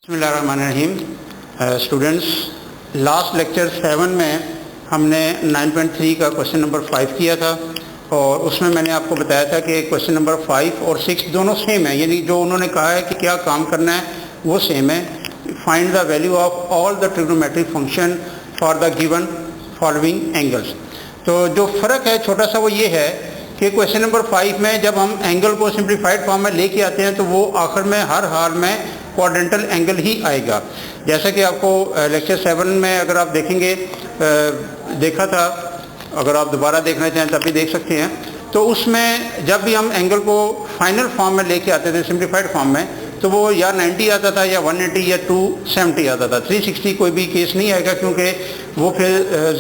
बिस्मिल्लाहिर्रहमानिर्रहीम। Students, last lecture 7 में हमने 9.3 का क्वेश्चन नंबर 5 किया था और उसमें मैंने आपको बताया था कि क्वेश्चन नंबर 5 और 6 दोनों सेम है, यानी जो उन्होंने कहा है कि क्या काम करना है वो सेम है। Find the value of all the trigonometric function for the given following angles. तो जो फ़र्क है छोटा सा वो ये है कि क्वेश्चन नंबर 5 में जब हम एंगल को सिंप्लीफाइड फॉर्म में लेके आते हैं तो वो आखिर में हर हाल में क्वाड्रेंटल एंगल ही आएगा। जैसा कि आपको लेक्चर 7 में अगर आप देखेंगे देखा था, अगर आप दोबारा देखना चाहें तब भी देख सकते हैं। तो उसमें जब भी हम एंगल को फाइनल फॉर्म में लेके आते थे सिंप्लीफाइड फॉर्म में, तो वो या 90 आता था या 180 या 270 आता था। 360 कोई भी केस नहीं आएगा क्योंकि वो फिर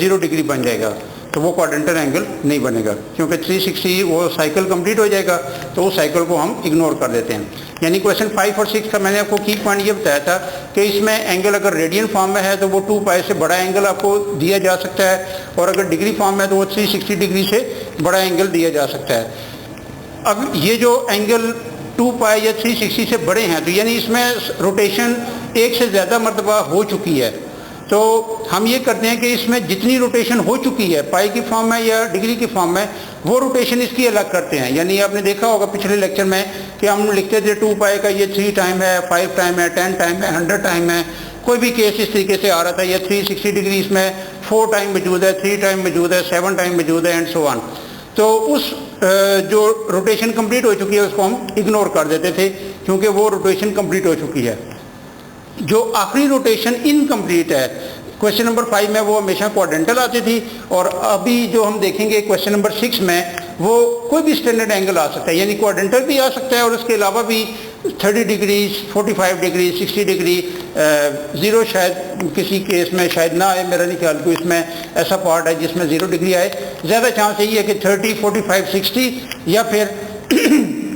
0 डिग्री बन जाएगा, तो वो क्वाड्रेंटल एंगल नहीं बनेगा क्योंकि 360 वो साइकिल कंप्लीट हो जाएगा, तो उस साइकिल को हम इग्नोर कर देते हैं। यानी क्वेश्चन 5 और 6 का मैंने आपको की पॉइंट ये बताया था कि इसमें एंगल अगर रेडियन फॉर्म में है तो वो 2 पाई से बड़ा एंगल आपको दिया जा सकता है, और अगर डिग्री फॉर्म में है तो वो 360 डिग्री से बड़ा एंगल दिया जा सकता है। अब ये जो एंगल 2 पाई या 360 से बड़े हैं तो यानी इसमें रोटेशन एक से ज़्यादा मरतबा हो चुकी है। तो हम ये करते हैं कि इसमें जितनी रोटेशन हो चुकी है पाई की फॉर्म में या डिग्री की फॉर्म में, वो रोटेशन इसकी अलग करते हैं। यानी आपने देखा होगा पिछले लेक्चर में कि हम लिखते थे 2 पाई का ये 3 टाइम है, 5 टाइम है, 10 टाइम है, 100 टाइम है। कोई भी केस इस तरीके से आ रहा था, या 360 डिग्री इसमें 4 टाइम मौजूद है, 3 टाइम मौजूद है, 7 टाइम मौजूद है, एंड सो ऑन। तो उस जो रोटेशन कंप्लीट हो चुकी है उसको हम इग्नोर कर देते थे क्योंकि वो रोटेशन कंप्लीट हो चुकी है। जो आखिरी रोटेशन इनकम्प्लीट है क्वेश्चन नंबर 5 में, वो हमेशा क्वाड्रेंटल आती थी, और अभी जो हम देखेंगे क्वेश्चन नंबर 6 में वो कोई भी स्टैंडर्ड एंगल आ सकता है, यानी क्वाड्रेंटल भी आ सकता है और उसके अलावा भी 30 डिग्री, 45 डिग्री, 60 डिग्री, 0 शायद किसी केस में शायद ना आए, मेरा नहीं ख्याल को इसमें ऐसा पार्ट है जिसमें 0 डिग्री आए। ज़्यादा चांस यही है कि 30, 45, 60 या फिर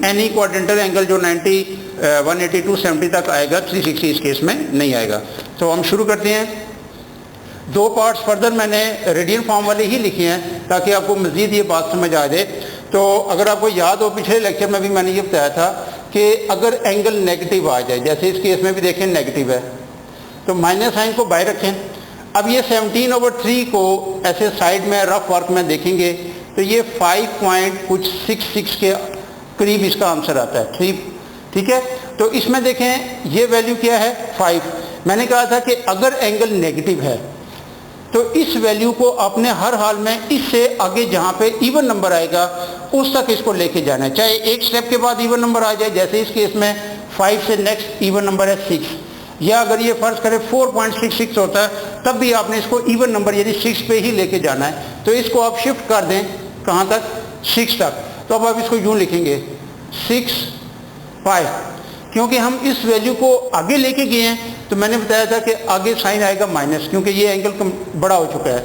एनी क्वाड्रेंटल एंगल जो 90, 180, 270 तक आएगा। 360 इस केस में नहीं आएगा। तो हम शुरू करते हैं। 2 पार्ट्स फर्दर मैंने रेडियन फॉर्म वाले ही लिखे हैं ताकि आपको मज़ीद ये बात समझ आ जाए। तो अगर आपको याद हो पिछले लेक्चर में भी मैंने ये बताया था कि अगर एंगल नेगेटिव आ जाए, जैसे इस केस में भी देखें नेगेटिव है, तो माइनस साइन को बाय रखें। अब ये 17/3 को ऐसे साइड में रफ वर्क में देखेंगे तो ये 5.66 के करीब इसका आंसर आता है। ठीक है। तो इसमें देखें ये वैल्यू क्या है, 5। मैंने कहा था कि अगर एंगल नेगेटिव है तो इस वैल्यू को आपने हर हाल में इससे आगे जहाँ पे इवन नंबर आएगा उस तक इसको लेके जाना है, चाहे एक स्टेप के बाद इवन नंबर आ जाए। जैसे इस केस में 5 से नेक्स्ट इवन नंबर है 6, या अगर ये फर्ज करें 4.66 होता है तब भी आपने इसको इवन नंबर यानी 6 पे ही लेके जाना है। तो इसको आप शिफ्ट कर दें कहाँ तक, 6 तक। तो अब आप इसको यूँ लिखेंगे 6 पाई, क्योंकि हम इस वैल्यू को आगे लेके गए हैं। तो मैंने बताया था कि आगे साइन आएगा माइनस, क्योंकि ये एंगल बड़ा हो चुका है।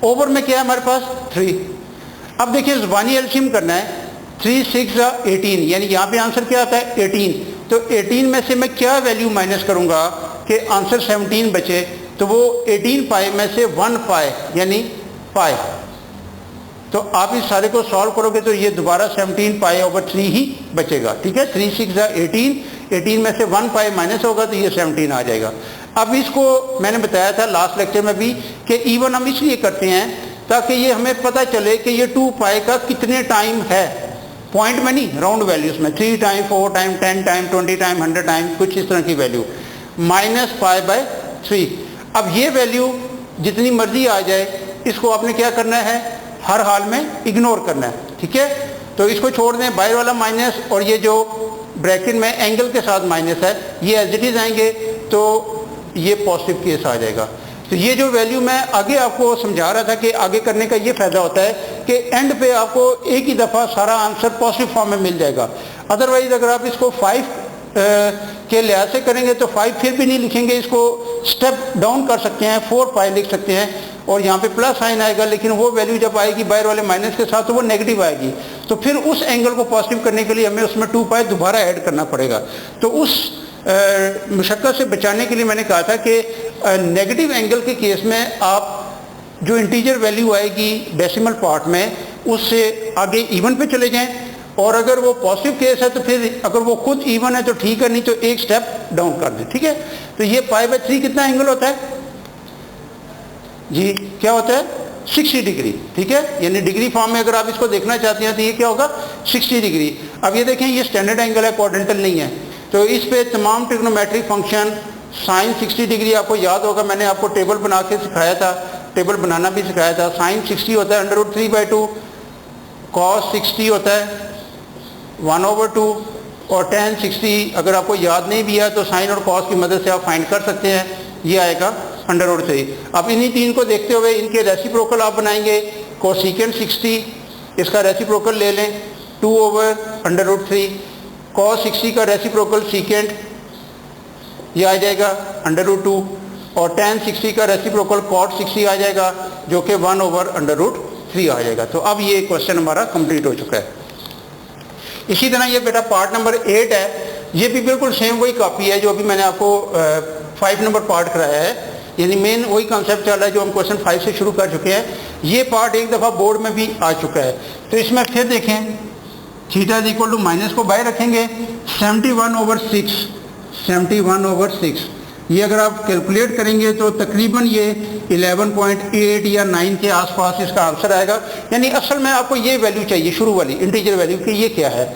ओवर में क्या है हमारे पास 3। अब देखिए ज़बानी एलसीएम करना है। 3 6 18, यानी यहाँ पे आंसर क्या आता है 18। तो 18 में से मैं क्या वैल्यू माइनस करूँगा कि आंसर 17 बचे, तो वो 18 पाई में से 1 पाई यानी पाई। तो आप इस सारे को सॉल्व करोगे तो ये दोबारा 17 पाई/3 ही बचेगा। ठीक है। 3 6 18, 18 में से 1 पाई माइनस होगा तो ये 17 आ जाएगा। अब इसको मैंने बताया था लास्ट लेक्चर में भी कि इवन हम इसलिए करते हैं ताकि ये हमें पता चले कि ये 2 पाई का कितने टाइम है, पॉइंट में नहीं, राउंड वैल्यूज में। 3 time, 4 time, 10 time, 20 time, 100 time, कुछ इस तरह की वैल्यू। -π/3। अब ये वैल्यू जितनी मर्जी आ जाए इसको आपने क्या करना है, हर हाल में इग्नोर करना है। ठीक है। तो इसको छोड़ दें, बाहर वाला माइनस और ये जो ब्रैकेट में एंगल के साथ माइनस है ये एज इट इज आएंगे, तो ये पॉजिटिव केस आ जाएगा। तो ये जो वैल्यू मैं आगे आपको समझा रहा था कि आगे करने का ये फायदा होता है कि एंड पे आपको एक ही दफ़ा सारा आंसर पॉजिटिव फॉर्म में मिल जाएगा। अदरवाइज अगर आप इसको 5 के लिहाज से करेंगे तो 5 फिर भी नहीं लिखेंगे, इसको स्टेप डाउन कर सकते हैं, 4 पाई लिख सकते हैं और यहाँ पे प्लस साइन आएगा, लेकिन वो वैल्यू जब आएगी बाहर वाले माइनस के साथ तो वो नेगेटिव आएगी। तो फिर उस एंगल को पॉजिटिव करने के लिए हमें उसमें 2 पाई दोबारा ऐड करना पड़ेगा। तो उस मुशक्कत से बचाने के लिए मैंने कहा था कि नेगेटिव एंगल के केस में आप जो इंटीजर वैल्यू आएगी डेसिमल पार्ट में उससे आगे इवन पे चले जाएं, और अगर वो पॉजिटिव केस है तो फिर अगर वो खुद इवन है तो ठीक है, नहीं तो एक स्टेप डाउन कर दें, ठीक है। तो ये π/3 कितना एंगल होता है जी, क्या होता है 60 डिग्री, ठीक है। यानी डिग्री फॉर्म में अगर आप इसको देखना चाहते हैं तो ये क्या होगा 60 डिग्री। अब ये देखें ये स्टैंडर्ड एंगल है, क्वाड्रेंटल नहीं है, तो इस पे तमाम ट्रिग्नोमेट्रिक फंक्शन साइन 60 डिग्री आपको याद होगा, मैंने आपको टेबल बना के सिखाया था, टेबल बनाना भी सिखाया था। साइन 60 होता है √3/2, कॉस 60 होता है 1/2 और tan 60 अगर आपको याद नहीं भी है तो साइन और कॉस की मदद से आप फाइंड कर सकते हैं, ये आएगा √3। अब इन्हीं तीन को देखते हुए इनके रेसिप्रोकल आप बनाएंगे। कोसिकेंट 60 इसका रेसिप्रोकल ले लें 2/√3, कॉस 60 का रेसिप्रोकल सीकेंट ये आ जाएगा √2 और tan 60 का रेसिप्रोकल cot 60 आ जाएगा जो कि 1/√3 आ जाएगा। तो अब ये क्वेश्चन हमारा कंप्लीट हो चुका है। इसी तरह ये बेटा पार्ट नंबर 8 है, ये भी बिल्कुल सेम वही कॉपी है जो अभी मैंने आपको 5 नंबर पार्ट कराया है, यानी मेन वही कॉन्सेप्ट चल रहा है जो हम क्वेश्चन 5 से शुरू कर चुके हैं। ये पार्ट एक दफ़ा बोर्ड में भी आ चुका है। तो इसमें फिर देखें theta is equal to minus को बाय रखेंगे 71/6 ये अगर आप कैलकुलेट करेंगे तो तकरीबन ये 11.8 या 9 के आसपास इसका आंसर आएगा। यानी असल में आपको ये वैल्यू चाहिए शुरू वाली इंटीजर वैल्यू कि ये क्या है।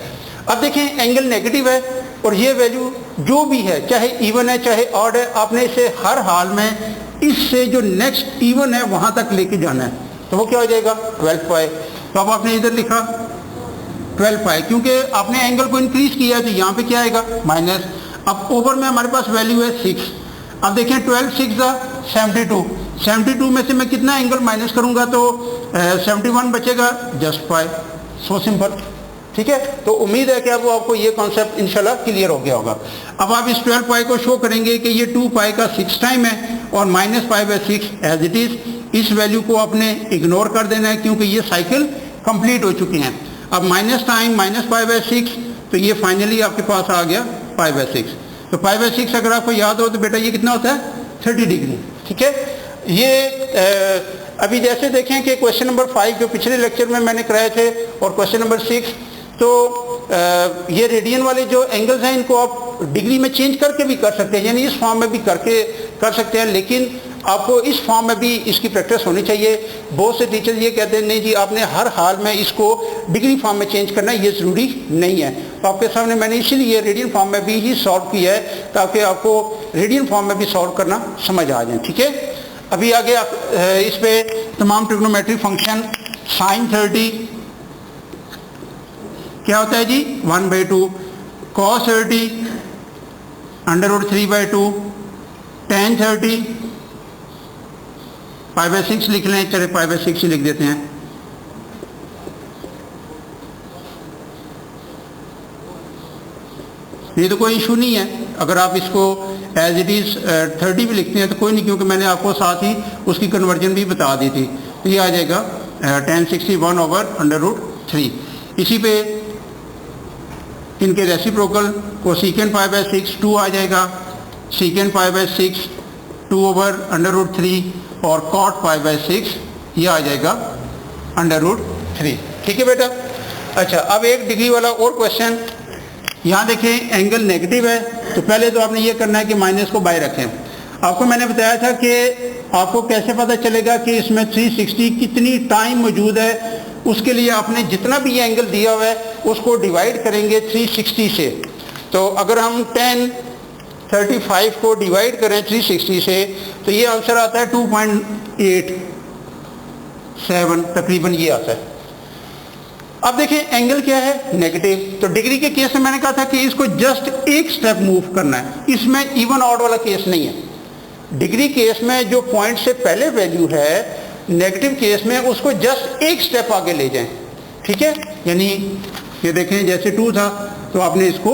अब देखें एंगल नेगेटिव है और ये वैल्यू जो भी है चाहे इवन है चाहे ऑड है, आपने इसे हर हाल में इससे जो नेक्स्ट इवन है वहां तक लेके जाना है। तो वो क्या हो जाएगा 12π। तो अब आपने इधर लिखा 12π क्योंकि आपने एंगल को इंक्रीज किया है तो यहाँ पे क्या आएगा माइनस। अब ओवर में हमारे पास वैल्यू है 6। अब देखें 12 6 72 में से मैं कितना एंगल माइनस करूंगा तो 71 बचेगा जस्ट π। सो सिंपल, ठीक है। तो उम्मीद है कि अब आपको ये कॉन्सेप्ट इंशाल्लाह क्लियर हो गया होगा। अब आप इस 12π को शो करेंगे कि ये 2π का 6 टाइम है और -π/6 एज इट इज। इस वैल्यू को आपने इग्नोर कर देना है क्योंकि ये साइकिल कंप्लीट हो चुकी हैं। अब माइनस टाइम -π/6 तो ये फाइनली आपके पास आ गया π/6। तो π/6 अगर आपको याद हो तो बेटा ये कितना होता है 30 डिग्री, ठीक है। ये अभी जैसे देखें कि क्वेश्चन नंबर 5 जो पिछले लेक्चर में मैंने कराए थे और क्वेश्चन नंबर 6, तो ये रेडियन वाले जो एंगल्स हैं इनको आप डिग्री में चेंज करके भी कर सकते हैं, यानी इस फॉर्म में भी करके कर सकते हैं, लेकिन आपको इस फॉर्म में भी इसकी प्रैक्टिस होनी चाहिए। बहुत से टीचर ये कहते हैं नहीं जी आपने हर हाल में इसको डिग्री फॉर्म में चेंज करना है, ये ज़रूरी नहीं है। तो आपके सामने मैंने इसीलिए रेडियन फॉर्म में भी ही सॉल्व किया है ताकि आपको रेडियन फॉर्म में भी सॉल्व करना समझ आ जाए, ठीक है। अभी आगे इस पे तमाम ट्रिग्नोमेट्रिक फंक्शन साइन 30 क्या होता है जी 1/2, कॉस 30 √3/2, tan 30 π/6 लिख लें, चले π/6 ही लिख देते हैं। ये तो कोई इशू नहीं है, अगर आप इसको एज इट इज 30 भी लिखते हैं तो कोई नहीं, क्योंकि मैंने आपको साथ ही उसकी कन्वर्जन भी बता दी थी। तो ये आ जाएगा tan 60 1/√3। इसी पे इनके रेसिप्रोकल को सीकेंट π/6 2 आ जाएगा, सीकेंट π/6 2/√3 और cot π/6 ये आ जाएगा √3, ठीक है बेटा। अच्छा अब एक डिग्री वाला और क्वेश्चन, यहाँ देखें एंगल नेगेटिव है तो पहले तो आपने ये करना है कि माइनस को बाय रखें। आपको मैंने बताया था कि आपको कैसे पता चलेगा कि इसमें 360 कितनी टाइम मौजूद है। उसके लिए आपने जितना भी ये एंगल दिया हुआ है उसको डिवाइड करेंगे 360 से। तो अगर हम 1035 को डिवाइड करें 360 से तो ये आंसर आता है 2.87 तकरीबन ये आता है। अब देखिए एंगल क्या है नेगेटिव, तो डिग्री के केस में मैंने कहा था कि इसको जस्ट एक स्टेप मूव करना है, इसमें इवन ऑड वाला केस नहीं है। डिग्री केस में जो पॉइंट से पहले वैल्यू है, नेगेटिव केस में उसको जस्ट एक स्टेप आगे ले जाएं, ठीक है। यानी ये देखें जैसे 2 था तो आपने इसको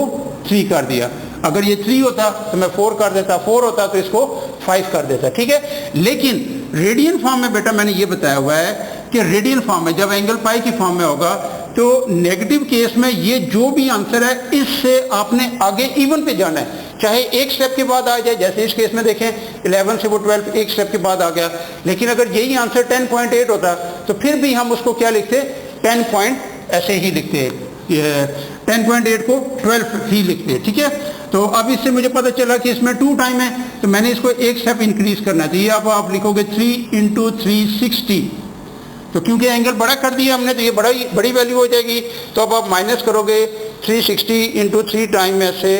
3 कर दिया, अगर ये 3 होता तो मैं 4 कर देता, 4 होता तो इसको 5 कर देता, ठीक है। लेकिन रेडियन फॉर्म में बेटा मैंने ये बताया हुआ है कि रेडियन फॉर्म में जब एंगल पाई की फॉर्म में होगा तो नेगेटिव केस में ये जो भी आंसर है इससे आपने आगे इवन पे जाना है, चाहे एक स्टेप के बाद आ जाए। जैसे इस केस में देखें 11 से वो 12 एक स्टेप के बाद आ गया, लेकिन अगर यही आंसर 10.8 होता तो फिर भी हम उसको क्या लिखते 10 पॉइंट ऐसे ही लिखते हैं। 10.8 को 12 ही लिखते हैं, ठीक है। तो अब इससे मुझे पता चला कि इसमें 2 टाइम है, तो मैंने इसको एक स्टेप इंक्रीज करना है। तो ये अब आप लिखोगे 3 × 360, तो क्योंकि एंगल बड़ा कर दिया हमने तो ये बड़ी वैल्यू हो जाएगी। तो अब आप माइनस करोगे 360 × 3 टाइम में से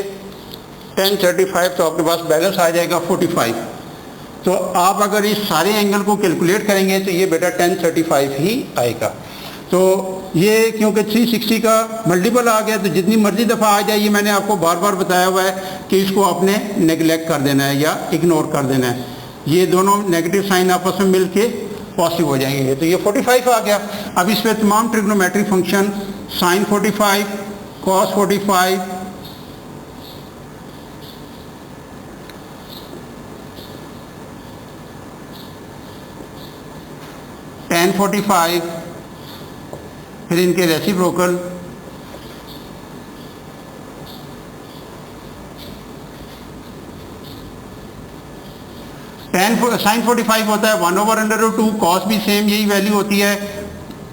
1035, तो आपके पास बैलेंस आ जाएगा 45। तो आप अगर इस सारे एंगल को कैलकुलेट करेंगे तो ये बेटा 1035 ही आएगा। तो ये क्योंकि 360 का मल्टीपल आ गया तो जितनी मर्जी दफ़ा आ जाए, ये मैंने आपको बार बार बताया हुआ है कि इसको आपने नेगलेक्ट कर देना है या इग्नोर कर देना है। ये दोनों नेगेटिव साइन आपस में मिलके पॉजिटिव हो जाएंगे। तो ये 45 आ गया। अब इस पर तमाम trigonometric function sine 45, cos 45, tan 45, फिर इनके रेसिप्रोकल, साइन 45 होता है 1/√2, कॉस भी सेम यही वैल्यू होती है,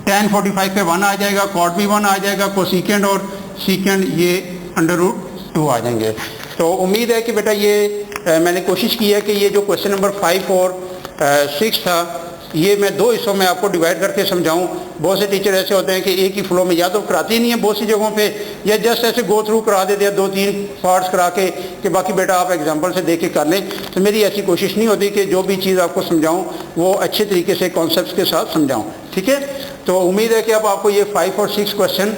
tan 45 पे 1 आ जाएगा, कॉट भी 1 आ जाएगा, कोसिकेंड और सीकेंड ये √2 आ जाएंगे। तो उम्मीद है कि बेटा ये मैंने कोशिश की है कि ये जो क्वेश्चन नंबर 5 और 6 था ये मैं 2 हिस्सों में आपको डिवाइड करके समझाऊं। बहुत से टीचर ऐसे होते हैं कि एक ही फ्लो में या तो कराती नहीं है बहुत सी जगहों पे, या जस्ट ऐसे गो थ्रू करा देते हैं 2-3 पार्ट्स करा के कि बाकी बेटा आप एग्जांपल से देख के कर लें। तो मेरी ऐसी कोशिश नहीं होती कि जो भी चीज़ आपको समझाऊं वो अच्छे तरीके से कॉन्सेप्ट के साथ समझाऊं, ठीक है। तो उम्मीद है कि अब आपको ये 5 और 6 क्वेश्चन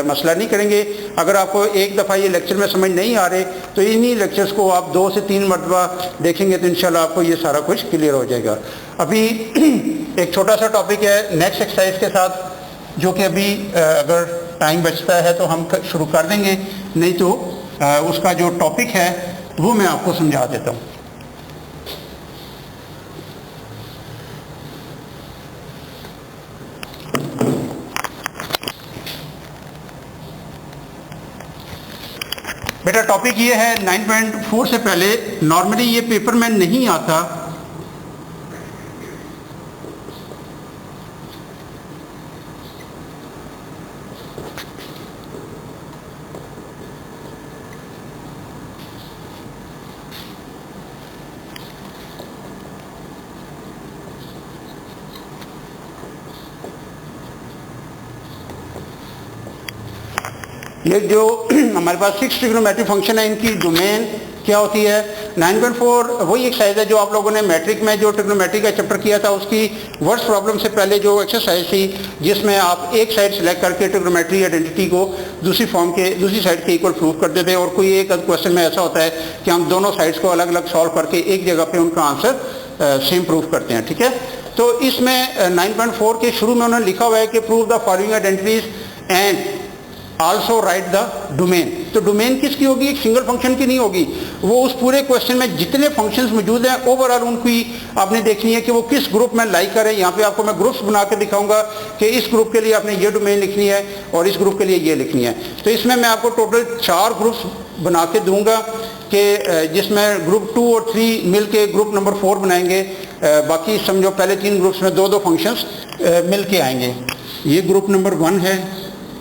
मसला नहीं करेंगे। अगर आपको एक दफ़ा ये लेक्चर में समझ नहीं आ रहे तो इन्हीं लेक्चर्स को आप 2 से 3 मरतबा देखेंगे तो इंशाल्लाह आपको ये सारा कुछ क्लियर हो जाएगा। अभी एक छोटा सा टॉपिक है नेक्स्ट एक्सरसाइज के साथ, जो कि अभी अगर टाइम बचता है तो हम शुरू कर देंगे, नहीं तो उसका जो टॉपिक है वो मैं आपको समझा देता हूँ। बेटा टॉपिक ये है 9.4 से पहले नॉर्मली ये पेपर में नहीं आता, ये जो हमारे पास 6 ट्रिग्नोमेट्रिक फंक्शन है इनकी डोमेन क्या होती है। 9.4 वही एक्सरसाइज है जो आप लोगों ने मैट्रिक में जो ट्रिग्नोमेट्री का चैप्टर किया था उसकी वर्ड्स प्रॉब्लम से पहले जो एक्सरसाइज थी, जिसमें आप एक साइड सेलेक्ट करके ट्रिग्नोमेट्री आइडेंटिटी को दूसरी साइड के इक्वल प्रूव करते थे, और कोई एक क्वेश्चन में ऐसा होता है कि हम दोनों साइड्स को अलग अलग सॉल्व करके एक जगह पे उनका आंसर सेम प्रूव करते हैं, ठीक है। तो इसमें 9.4 के शुरू में उन्होंने लिखा हुआ है कि prove the following identities and also right the domain. तो डोमेन किसकी होगी, एक सिंगल फंक्शन की नहीं होगी, वो उस पूरे क्वेश्चन में जितने फंक्शंस मौजूद हैं ओवरऑल उनकी आपने देखनी है कि वो किस ग्रुप में लाइक करें। यहाँ पे आपको मैं ग्रुप्स बना के दिखाऊंगा कि इस ग्रुप के लिए आपने ये डोमेन लिखनी है और इस ग्रुप के लिए ये लिखनी है। तो इसमें मैं आपको टोटल 4 ग्रुप्स बना के दूंगा कि जिसमें ग्रुप 2 और 3 मिल के ग्रुप नंबर 4 बनाएंगे। बाकी समझो पहले 3 ग्रुप्स में 2-2 फंक्शंस मिल के आएंगे। ये ग्रुप नंबर 1 है,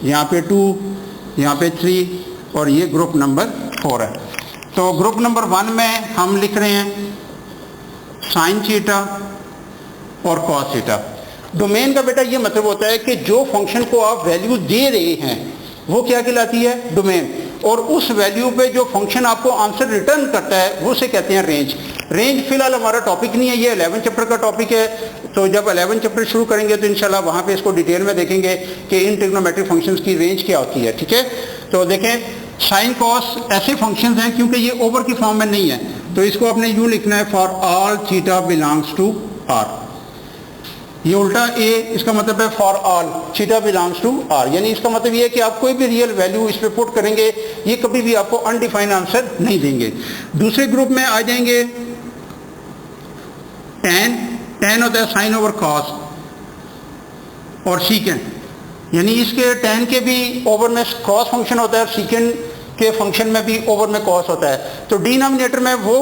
यहाँ पे 2, यहाँ पे 3 और ये ग्रुप नंबर 4 है। तो ग्रुप नंबर 1 में हम लिख रहे हैं साइन थीटा और कॉस थीटा। डोमेन का बेटा ये मतलब होता है कि जो फंक्शन को आप वैल्यू दे रहे हैं वो क्या कहलाती है, डोमेन। और उस वैल्यू पे जो फंक्शन आपको आंसर रिटर्न करता है वो से कहते हैं रेंज। रेंज फिलहाल हमारा टॉपिक नहीं है, ये 11 चैप्टर का टॉपिक है। तो जब 11 चैप्टर शुरू करेंगे तो इंशाल्लाह वहाँ पे इसको डिटेल में देखेंगे कि इन ट्रिग्नोमेट्रिक फंक्शंस की रेंज क्या होती है, ठीक है। तो देखें साइन कॉस ऐसे फंक्शंस हैं क्योंकि ये ओवर की फॉर्म में नहीं है, तो इसको आपने यूँ लिखना है for all theta belongs to R. ये उल्टा ए, इसका मतलब है for all theta belongs to R, यानी इसका मतलब ये है कि आप कोई भी रियल वैल्यू इस पे पुट करेंगे ये कभी भी आपको अनडिफाइंड आंसर नहीं देंगे। दूसरे ग्रुप में आ जाएंगे tan होता है साइन ओवर कॉस और सीकेंड, यानी इसके tan के भी ओवर में कॉस फंक्शन होता है और सीकेंड के फंक्शन में भी ओवर में कॉस होता है। तो डिनोमिनेटर में वो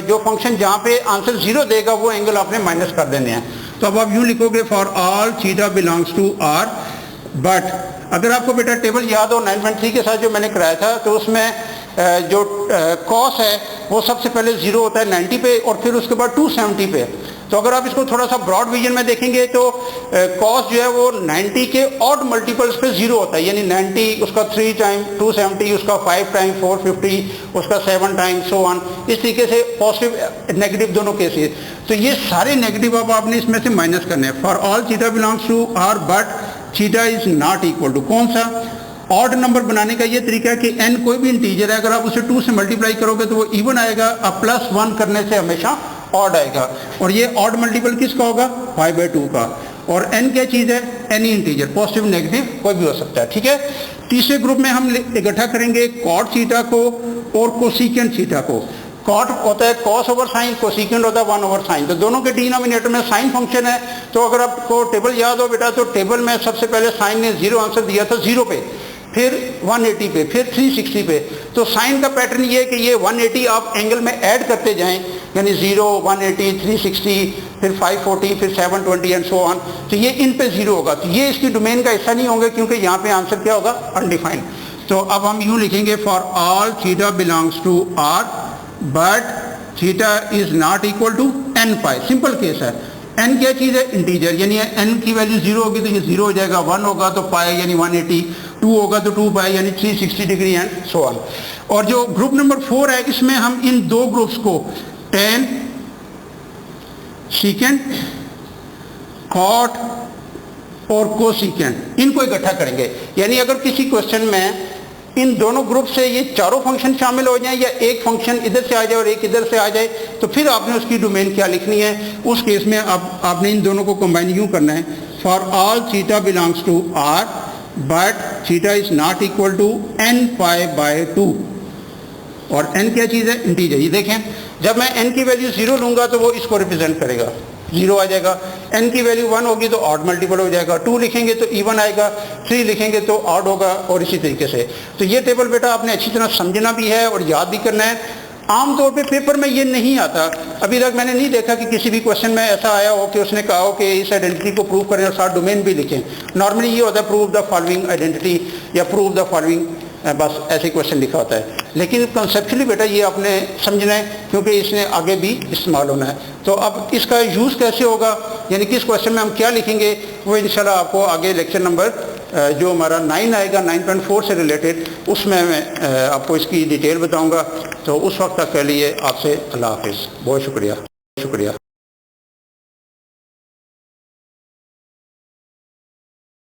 जो फंक्शन जहाँ पे आंसर 0 देगा वो एंगल आपने माइनस कर देने हैं। तो अब आप यूँ लिखोगे for all theta belongs to R, but अगर आपको बेटा टेबल याद हो 9.3 के साथ जो मैंने कराया था, तो उसमें जो कॉस है वो सबसे पहले 0 होता है 90 पे और फिर उसके बाद 270 पे। तो अगर आप इसको थोड़ा सा ब्रॉड विजन में देखेंगे तो कॉस जो है वो 90 के ऑड मल्टीपल्स पे 0 होता है, यानी 90 उसका 3 टाइम, 270 उसका 5 टाइम, 450 उसका 7 टाइम, सो ऑन। इस तरीके से पॉजिटिव नेगेटिव दोनों केसेस। तो ये सारे नेगेटिव अब आपने इसमें से माइनस करने हैं। For all theta belongs to R but theta is not equal to, कौन सा ऑड नंबर बनाने का ये तरीका है कि n कोई भी इंटीजर है, अगर आप उसे 2 से मल्टीप्लाई करोगे तो वो इवन आएगा, अब +1 करने से हमेशा ऑड आएगा। और ये ऑड मल्टीपल किसका होगा? 5/2 का। और n क्या चीज़ है? एनी इंटीजर, पॉजिटिव नेगेटिव कोई भी हो सकता है, ठीक है। तीसरे ग्रुप में हम इकट्ठा करेंगे कॉट थीटा को और कोसिकेंट थीटा को। कॉट होता है कॉस ओवर साइन, कोसिकेंट होता है 1 ओवर साइन। तो दोनों के डिनोमिनेटर में साइन फंक्शन है। तो अगर आपको टेबल याद हो बेटा, तो टेबल में सबसे पहले साइन ने 0 आंसर दिया था 0 पे, फिर 180 पे, फिर 360 पे। तो साइन का पैटर्न ये है कि ये 180 आप एंगल में ऐड करते जाएं, यानी 0, 180, 360, फिर 540, फिर 720 एंड सो ऑन। तो ये इन पे 0 होगा। तो ये इसकी डोमेन का हिस्सा नहीं होंगे, क्योंकि यहाँ पे आंसर क्या होगा? अनडिफाइंड। तो अब हम यूँ लिखेंगे, for all theta belongs to R but theta is not equal to n pi. Simple case है। n क्या चीज़ है? इंटीजर, यानी n की वैल्यू 0 होगी तो ये 0 हो जाएगा, 1 होगा तो पाई यानी 180, 2 होगा तो 2 पाई यानी 360 डिग्री एंड सो ऑन। और जो ग्रुप नंबर 4 है, इसमें हम इन दो ग्रुप्स को tan, सीकेंट, कॉट और कोसिकेंट, इनको इकट्ठा करेंगे। यानी अगर किसी क्वेश्चन में इन दोनों ग्रुप से ये चारों फंक्शन शामिल हो जाएं या एक फंक्शन इधर से आ जाए और एक इधर से आ जाए, तो फिर आपने उसकी डोमेन क्या लिखनी है। उस केस में आपने इन दोनों को कंबाइन यूं करना है, for all theta belongs to R but theta is not equal to n π/2। और n क्या चीज़ है? इंटीजर। ये देखें, जब मैं n की वैल्यू 0 लूंगा तो वो इसको रिप्रेजेंट करेगा, 0 आ जाएगा। n की वैल्यू 1 होगी तो ऑड मल्टीपल हो जाएगा, 2 लिखेंगे तो इवन आएगा, 3 लिखेंगे तो ऑड होगा, और इसी तरीके से। तो ये टेबल बेटा आपने अच्छी तरह समझना भी है और याद भी करना है। आमतौर पे पेपर में ये नहीं आता, अभी तक मैंने नहीं देखा कि किसी भी क्वेश्चन में ऐसा आया हो कि उसने कहा हो कि इस आइडेंटिटी को प्रूव करें और साथ डोमेन भी लिखें। नॉर्मली ये होता है प्रूव द फॉलोइंग आइडेंटिटी या प्रूव द फॉलोइंग, बस ऐसे क्वेश्चन लिखा होता है। लेकिन कंसेप्चुअली बेटा ये आपने समझना है, क्योंकि इसने आगे भी इस्तेमाल होना है। तो अब इसका यूज़ कैसे होगा, यानी किस क्वेश्चन में हम क्या लिखेंगे, वो इंशाल्लाह आपको आगे लेक्चर नंबर जो हमारा 9 आएगा 9.4 से रिलेटेड, उसमें मैं आपको इसकी डिटेल बताऊंगा। तो उस वक्त तक के लिए आपसे अल्लाह हाफिज़। बहुत शुक्रिया।